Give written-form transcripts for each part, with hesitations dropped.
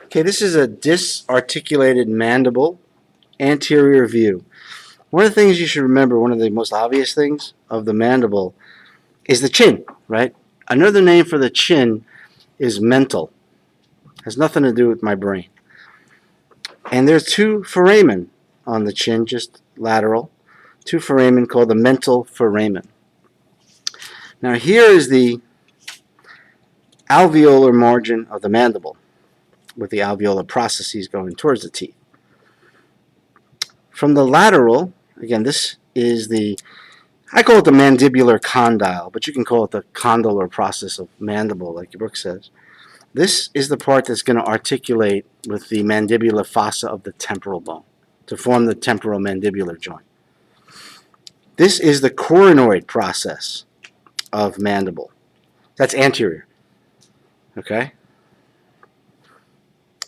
Okay, this is a disarticulated mandible anterior view. One of the things you should remember, one of the most obvious things of the mandible, is the chin, right? Another name for the chin is mental. It has nothing to do with my brain. And there's two foramen on the chin, just lateral. Two foramen called the mental foramen. Now here is the alveolar margin of the mandible, with the alveolar processes going towards the teeth. From the lateral, again, this is I call it the mandibular condyle, but you can call it the condylar process of mandible, like your book says. This is the part that's going to articulate with the mandibular fossa of the temporal bone to form the temporomandibular joint. This is the coronoid process of mandible. That's anterior. Okay?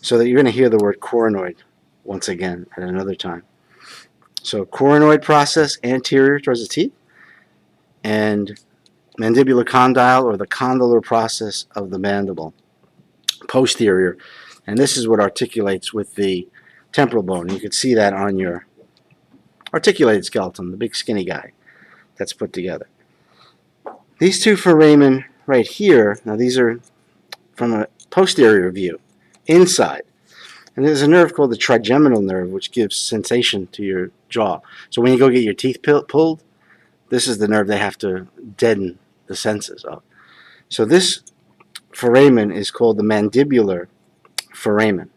So that you're going to hear the word coronoid once again at another time. So coronoid process anterior towards the teeth, and mandibular condyle, or the condylar process of the mandible, posterior. And this is what articulates with the temporal bone. You can see that on your articulated skeleton, the big skinny guy that's put together. These two foramen right here, now these are from a posterior view, inside. And there's a nerve called the trigeminal nerve, which gives sensation to your jaw. So when you go get your teeth pulled, this is the nerve they have to deaden the senses of. So this foramen is called the mandibular foramen.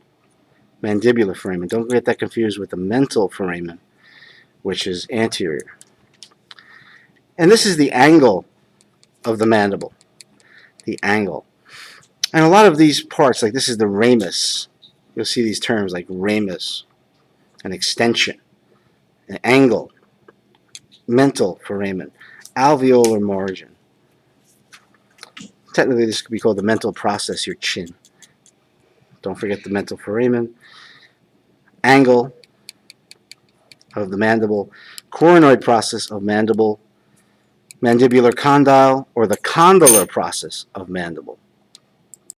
Mandibular foramen. Don't get that confused with the mental foramen, which is anterior. And this is the angle of the mandible. The angle. And a lot of these parts, like this is the ramus. You'll see these terms like ramus, an extension, an angle, mental foramen, alveolar margin. Technically, this could be called the mental process, your chin. Don't forget the mental foramen, angle of the mandible, coronoid process of mandible, mandibular condyle, or the condylar process of mandible.